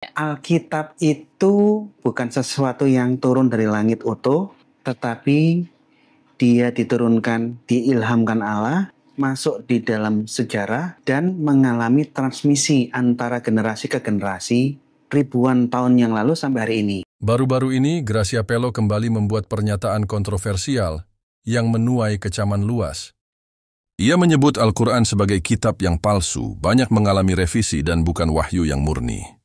Alkitab itu bukan sesuatu yang turun dari langit utuh, tetapi dia diturunkan, diilhamkan Allah, masuk di dalam sejarah, dan mengalami transmisi antara generasi ke generasi ribuan tahun yang lalu sampai hari ini. Baru-baru ini, Gracia Pelo kembali membuat pernyataan kontroversial yang menuai kecaman luas. Ia menyebut Al-Quran sebagai kitab yang palsu, banyak mengalami revisi dan bukan wahyu yang murni.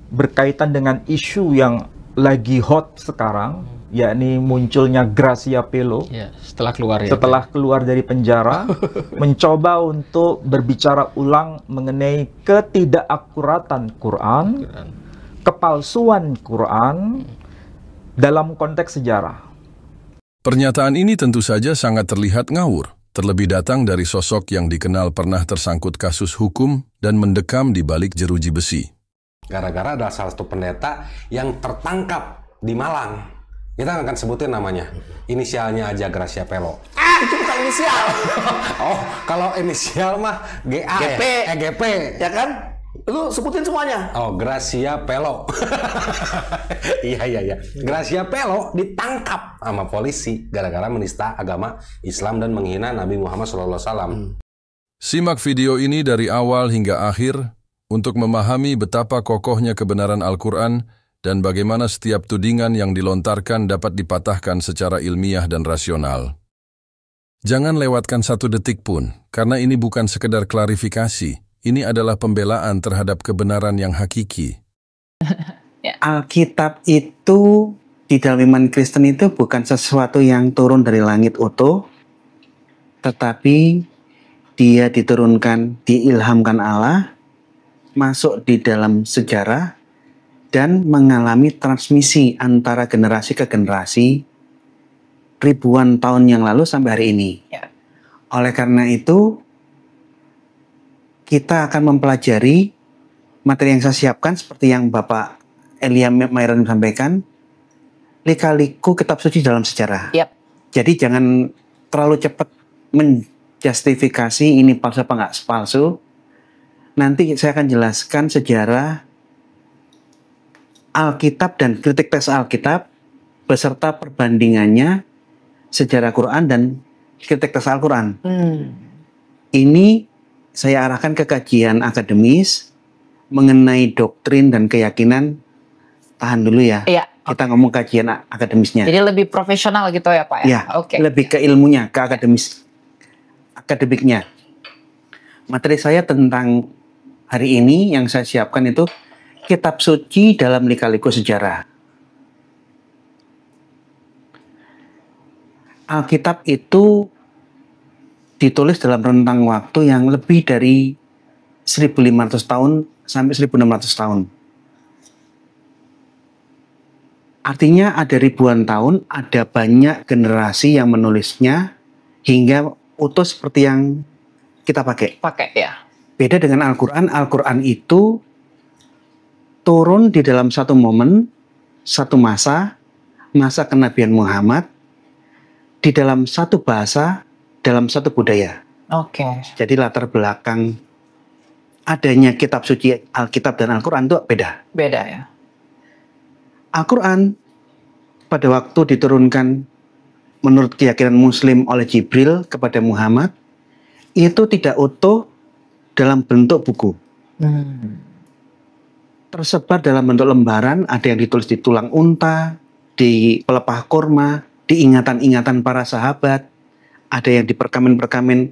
Berkaitan dengan isu yang lagi hot sekarang, yakni munculnya Gracia Pelo setelah keluar dari penjara, mencoba untuk berbicara ulang mengenai ketidakakuratan Quran, kepalsuan Quran dalam konteks sejarah. Pernyataan ini tentu saja sangat terlihat ngawur, terlebih datang dari sosok yang dikenal pernah tersangkut kasus hukum dan mendekam di balik jeruji besi. Gara-gara ada salah satu pendeta yang tertangkap di Malang. Kita akan sebutin namanya. Inisialnya aja Gracia Pelo. Itu bukan inisial. Oh, kalau inisial mah GA GP. GP. Ya kan? Lu sebutin semuanya. Oh, Gracia Pelo. Iya. Gracia Pelo ditangkap sama polisi gara-gara menista agama Islam dan menghina Nabi Muhammad SAW. Simak video ini dari awal hingga akhir untuk memahami betapa kokohnya kebenaran Al-Quran dan bagaimana setiap tudingan yang dilontarkan dapat dipatahkan secara ilmiah dan rasional. Jangan lewatkan satu detik pun, karena ini bukan sekedar klarifikasi. Ini adalah pembelaan terhadap kebenaran yang hakiki. Alkitab itu di dalam iman Kristen itu bukan sesuatu yang turun dari langit utuh, tetapi dia diturunkan, diilhamkan Allah, masuk di dalam sejarah, dan mengalami transmisi antara generasi ke generasi ribuan tahun yang lalu sampai hari ini. Oleh karena itu, kita akan mempelajari materi yang saya siapkan seperti yang Bapak Elia Mairon sampaikan, lika-liku kitab suci dalam sejarah. Jadi jangan terlalu cepat menjustifikasi ini palsu apa nggak palsu. Nanti saya akan jelaskan sejarah Alkitab dan kritik teks Alkitab beserta perbandingannya sejarah Quran dan kritik teks Al-Quran. Ini saya arahkan ke kajian akademis mengenai doktrin dan keyakinan. Tahan dulu ya. Kita ngomong kajian akademisnya. Jadi lebih profesional gitu ya Pak ya? Lebih ke ilmunya, ke akademiknya. Materi saya tentang hari ini yang saya siapkan itu kitab suci dalam lika-liku sejarah. Alkitab itu ditulis dalam rentang waktu yang lebih dari 1500 tahun sampai 1600 tahun. Artinya ada ribuan tahun, ada banyak generasi yang menulisnya hingga utuh seperti yang kita pakai. Beda dengan Al-Quran. Al-Quran itu turun di dalam satu momen, satu masa kenabian Muhammad, di dalam satu bahasa, dalam satu budaya. Jadi latar belakang adanya kitab suci Alkitab dan Al-Quran itu beda. Ya. Al-Quran pada waktu diturunkan menurut keyakinan Muslim oleh Jibril kepada Muhammad, itu tidak utuh dalam bentuk buku. Tersebar dalam bentuk lembaran, ada yang ditulis di tulang unta, di pelepah kurma, di ingatan-ingatan para sahabat, ada yang di perkamen-perkamen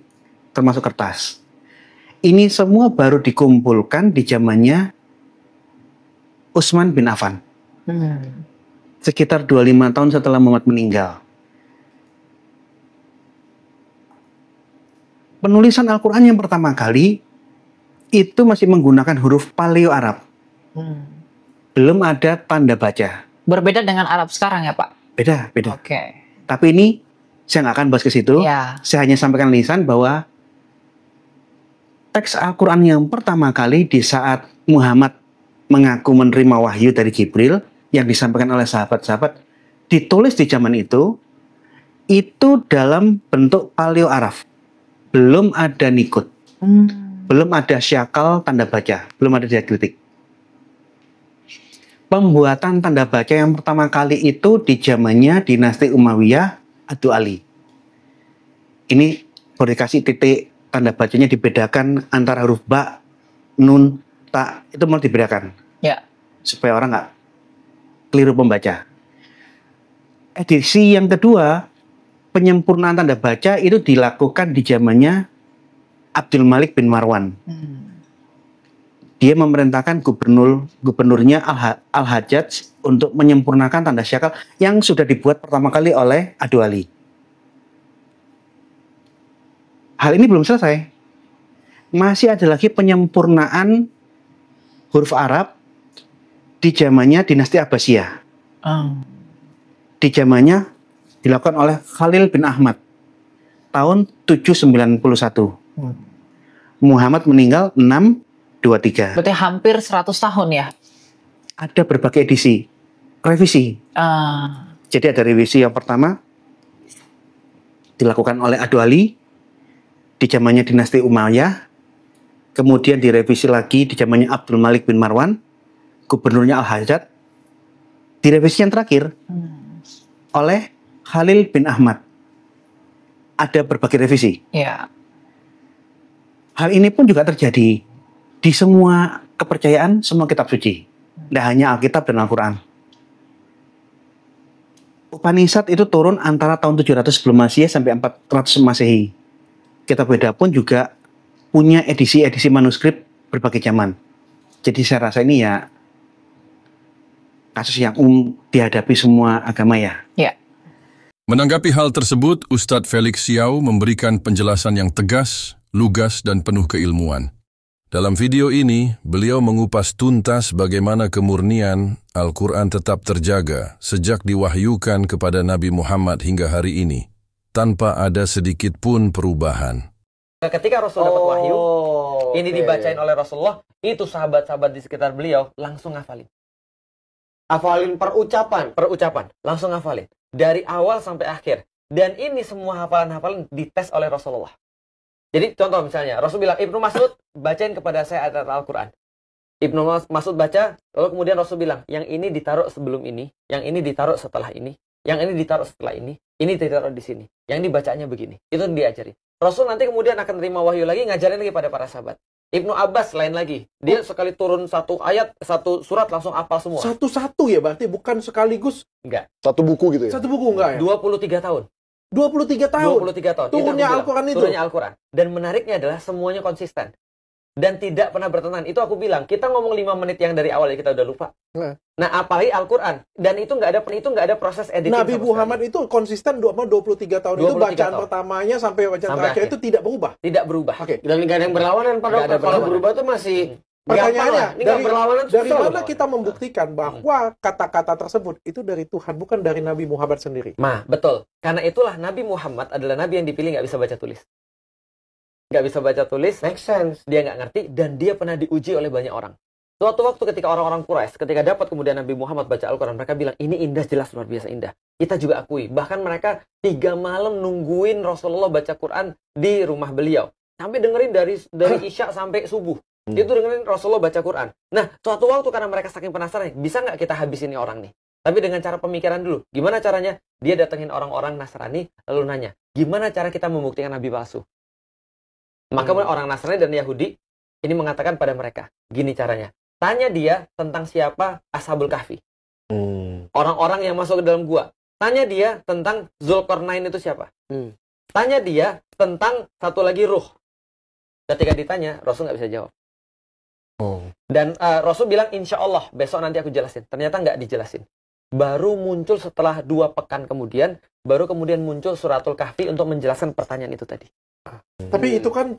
termasuk kertas. Ini semua baru dikumpulkan di zamannya Utsman bin Affan. Sekitar 25 tahun setelah Muhammad meninggal. Penulisan Al-Quran yang pertama kali itu masih menggunakan huruf Paleo Arab. Belum ada tanda baca. Berbeda dengan Arab sekarang ya Pak? Beda. Tapi ini saya nggak akan bahas ke situ. Saya hanya sampaikan lisan bahwa teks Al-Quran yang pertama kali di saat Muhammad mengaku menerima wahyu dari Jibril yang disampaikan oleh sahabat-sahabat ditulis di zaman itu dalam bentuk Paleo Arab. Belum ada nikut. Belum ada syakal tanda baca, belum ada diakritik. Pembuatan tanda baca yang pertama kali itu di zamannya dinasti Umayyah Adu Ali. Ini boleh kasih titik tanda bacanya dibedakan antara huruf ba, nun, ta, itu mau dibedakan. Ya. Supaya orang nggak keliru membaca. Edisi yang kedua, penyempurnaan tanda baca itu dilakukan di zamannya Abdul Malik bin Marwan. Dia memerintahkan gubernurnya Al-Hajjaj untuk menyempurnakan tanda syakal yang sudah dibuat pertama kali oleh Adu Ali. Hal ini belum selesai. Masih ada lagi penyempurnaan huruf Arab di zamannya dinasti Abbasiyah. Di zamannya dilakukan oleh Khalil bin Ahmad tahun 791. Muhammad meninggal 623. Berarti hampir 100 tahun ya? Ada berbagai edisi, revisi. Jadi ada revisi yang pertama dilakukan oleh Adu Ali di zamannya dinasti Umayyah, kemudian direvisi lagi di zamannya Abdul Malik bin Marwan, gubernurnya Al-Hajjaj, direvisi yang terakhir oleh Khalil bin Ahmad. Ada berbagai revisi. Ya. Hal ini pun juga terjadi di semua kepercayaan, semua kitab suci. Tidak hanya Alkitab dan Al-Quran. Upanishad itu turun antara tahun 700 sebelum Masehi sampai 400 Masehi. Kitab Weda pun juga punya edisi-edisi manuskrip berbagai zaman. Jadi saya rasa ini ya kasus yang dihadapi semua agama ya. Ya. Menanggapi hal tersebut, Ustadz Felix Xiao memberikan penjelasan yang tegas, lugas, dan penuh keilmuan. Dalam video ini, beliau mengupas tuntas bagaimana kemurnian Al-Quran tetap terjaga sejak diwahyukan kepada Nabi Muhammad hingga hari ini, tanpa ada sedikit pun perubahan. Ketika Rasul dapat wahyu, ini dibacain oleh Rasulullah, itu sahabat-sahabat di sekitar beliau langsung ngafalin. Hafalin perucapan. Perucapan, langsung ngafalin. Dari awal sampai akhir. Dan ini semua hafalan-hafalan dites oleh Rasulullah. Jadi contoh misalnya, Rasul bilang, Ibnu Mas'ud bacain kepada saya ayat Al-Quran. Ibnu Mas'ud baca, lalu kemudian Rasul bilang, yang ini ditaruh sebelum ini, yang ini ditaruh setelah ini, yang ini ditaruh setelah ini ditaruh di sini. Yang dibacanya begini. Itu diajari. Rasul nanti kemudian akan terima wahyu lagi, ngajarin lagi pada para sahabat. Ibnu Abbas lain lagi. Dia sekali turun satu ayat, satu surat langsung hafal semua. Satu-satu ya berarti, bukan sekaligus? Enggak. Satu buku gitu ya? Satu buku enggak ya? 23 tahun. 23 tahun? 23 tahun. Turunnya Al-Quran itu? Turunnya Al-Quran. Dan menariknya adalah semuanya konsisten. Dan tidak pernah bertentangan. Itu aku bilang, kita ngomong 5 menit yang dari awal kita udah lupa. Nah, apalagi Al-Quran. Dan itu nggak ada proses editing. Nabi Muhammad itu konsisten 23 tahun. 23 itu bacaan tahun. Pertamanya sampai bacaan terakhir itu tidak berubah? Tidak berubah. Oke. Dan nggak ada yang berlawanan. Kalau berubah itu masih... Pertanyaannya, dari mana kita membuktikan bahwa kata-kata tersebut itu dari Tuhan, bukan dari Nabi Muhammad sendiri? Betul. Karena itulah Nabi Muhammad adalah Nabi yang dipilih nggak bisa baca tulis. Nggak bisa baca tulis, make sense. Dia nggak ngerti, dan dia pernah diuji oleh banyak orang. Suatu waktu ketika orang-orang Quraisy, ketika dapat kemudian Nabi Muhammad baca Al-Quran, mereka bilang, ini indah, jelas luar biasa indah. Kita juga akui. Bahkan mereka 3 malam nungguin Rasulullah baca Quran di rumah beliau. Sampai dengerin dari Isya sampai subuh. Itu dengerin Rasulullah baca Quran. Nah, suatu waktu karena mereka saking penasaran, bisa nggak kita habisin ini orang nih? Tapi dengan cara pemikiran dulu. Gimana caranya? Dia datengin orang-orang Nasrani, lalu nanya, gimana cara kita membuktikan Nabi palsu? Maka orang Nasrani dan Yahudi ini mengatakan pada mereka, gini caranya. Tanya dia tentang siapa Ashabul Kahfi. Orang-orang yang masuk ke dalam gua. Tanya dia tentang Zulkarnain itu siapa. Tanya dia tentang satu lagi ruh. Ketika ditanya, Rasul nggak bisa jawab. Dan Rasul bilang, insya Allah, besok nanti aku jelasin. Ternyata nggak dijelasin. Baru muncul setelah 2 pekan kemudian, baru kemudian muncul Suratul Kahfi untuk menjelaskan pertanyaan itu tadi. Tapi itu kan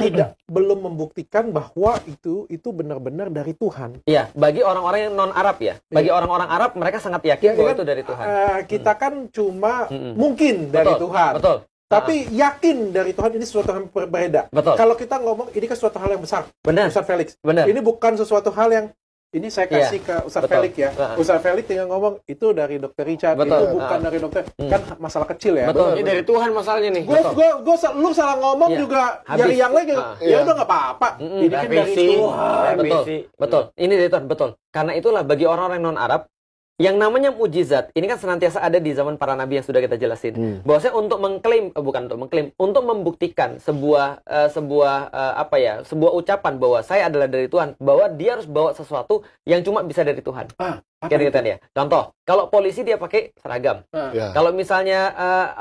belum membuktikan bahwa itu benar-benar dari Tuhan. Iya, bagi orang-orang yang non-Arab ya. Bagi orang-orang Arab, mereka sangat yakin bahwa itu dari Tuhan. Kita kan cuma mungkin dari Tuhan. Betul. Tapi yakin dari Tuhan ini sesuatu yang berbeda. Betul. Kalau kita ngomong, ini kan sesuatu hal yang besar. Benar. Ustaz Felix. Benar. Ini bukan sesuatu hal yang, ini saya kasih ke Ustaz Felix ya. Ustaz Felix tinggal ngomong, itu dari Dr. Richard, itu bukan dari dokter. Kan masalah kecil ya. Betul. Ini dari Tuhan masalahnya nih. Lu salah ngomong juga, nyari yang lain, ya udah nggak apa-apa. Ini kan dari Tuhan. Betul. Ini dari Tuhan, betul. Karena itulah bagi orang-orang non-Arab, Yang namanya mukjizat, ini kan senantiasa ada di zaman para nabi yang sudah kita jelasin. Bahwasanya untuk mengklaim, bukan untuk mengklaim, untuk membuktikan sebuah ucapan bahwa saya adalah dari Tuhan, bahwa dia harus bawa sesuatu yang cuma bisa dari Tuhan. Gitu ya. Contoh, kalau polisi dia pakai seragam. Kalau misalnya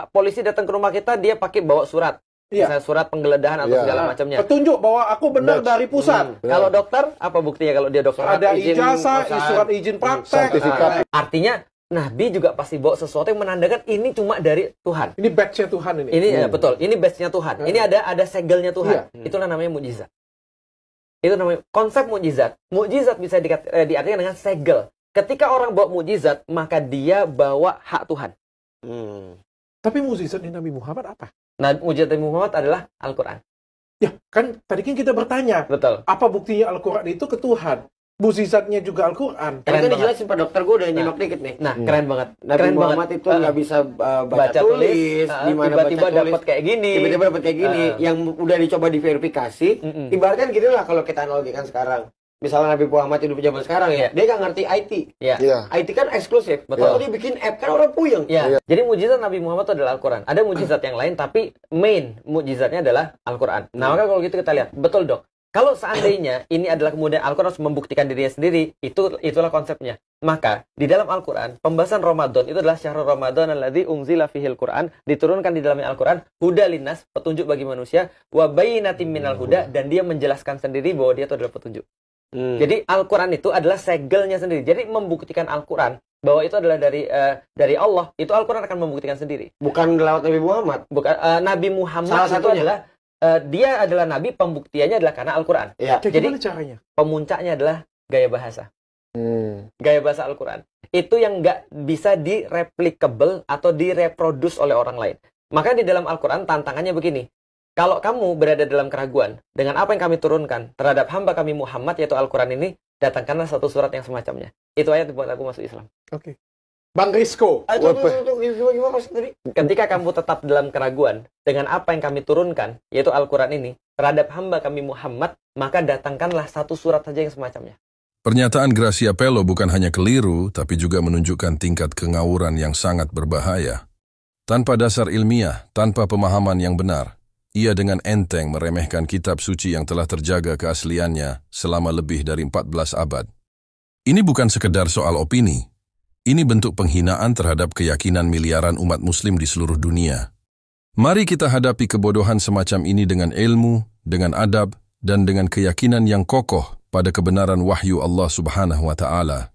polisi datang ke rumah kita, dia pakai bawa surat. Misalnya surat penggeledahan atau segala macamnya. Petunjuk bahwa aku benar dari pusat. Kalau dokter, apa buktinya kalau dia dokter? Ada ijazah, surat izin praktek. Artinya, Nabi juga pasti bawa sesuatu yang menandakan ini cuma dari Tuhan. Ini badge-nya Tuhan ini. Ini betul, ini badge-nya Tuhan. Ini ada segelnya Tuhan. Itulah namanya mukjizat. Itu namanya konsep mukjizat. Mukjizat bisa diartikan dengan segel. Ketika orang bawa mukjizat, maka dia bawa hak Tuhan. Tapi mukjizat di Nabi Muhammad apa? Nah, mukjizat Nabi Muhammad adalah Al-Quran. Ya, kan tadi kan kita bertanya. Betul. Apa buktinya Al-Quran itu ke Tuhan? Mukjizatnya juga Al-Quran. Keren banget. Dijelasin Pak Dokter, gue udah nyimak dikit nih. Nah, keren banget. Nabi Muhammad itu nggak bisa baca tulis, tiba-tiba dapat kayak gini. Tiba-tiba dapat kayak gini, yang udah dicoba diverifikasi. Ibaratnya gini lah kalau kita analogikan sekarang. Misalnya Nabi Muhammad hidup zaman sekarang dia nggak ngerti IT. IT kan eksklusif. Betul. Dia bikin app kan orang puyeng. Jadi mukjizat Nabi Muhammad itu adalah Al-Quran. Ada mukjizat yang lain, tapi main mukjizatnya adalah Al-Quran. Nah, maka kalau gitu kita lihat, betul dok. Kalau seandainya ini adalah kemudian Al-Quran harus membuktikan dirinya sendiri, itulah konsepnya. Maka di dalam Al-Quran, pembahasan Ramadan itu adalah syahrul Ramadan alladzi unzila fihil Quran, diturunkan di dalamnya Al-Quran, huda linnas, petunjuk bagi manusia, wa bayyinatin minal huda, dan dia menjelaskan sendiri bahwa dia itu adalah petunjuk. Jadi Al-Quran itu adalah segelnya sendiri. Jadi membuktikan Al-Quran bahwa itu adalah dari Allah, itu Al-Quran akan membuktikan sendiri. Bukan lewat Nabi Muhammad. Bukan Nabi Muhammad salah satunya adalah dia adalah Nabi, pembuktiannya adalah karena Al-Quran. Jadi caranya? Pemuncaknya adalah gaya bahasa. Gaya bahasa Al-Quran. Itu yang nggak bisa direplicable atau direproduce oleh orang lain. Maka di dalam Al-Quran tantangannya begini. Kalau kamu berada dalam keraguan dengan apa yang kami turunkan terhadap hamba kami Muhammad, yaitu Al-Quran ini, datangkanlah satu surat yang semacamnya. Itu ayat yang buat aku masuk Islam. Oke. Bang Rizko. Gimana maksud tadi? Ketika kamu tetap dalam keraguan dengan apa yang kami turunkan, yaitu Al-Quran ini, terhadap hamba kami Muhammad, maka datangkanlah satu surat saja yang semacamnya. Pernyataan Gracia Pello bukan hanya keliru, tapi juga menunjukkan tingkat kengawuran yang sangat berbahaya. Tanpa dasar ilmiah, tanpa pemahaman yang benar, ia dengan enteng meremehkan kitab suci yang telah terjaga keasliannya selama lebih dari 14 abad. Ini bukan sekedar soal opini. Ini bentuk penghinaan terhadap keyakinan miliaran umat muslim di seluruh dunia. Mari kita hadapi kebodohan semacam ini dengan ilmu, dengan adab, dan dengan keyakinan yang kokoh pada kebenaran wahyu Allah Subhanahu wa Ta'ala.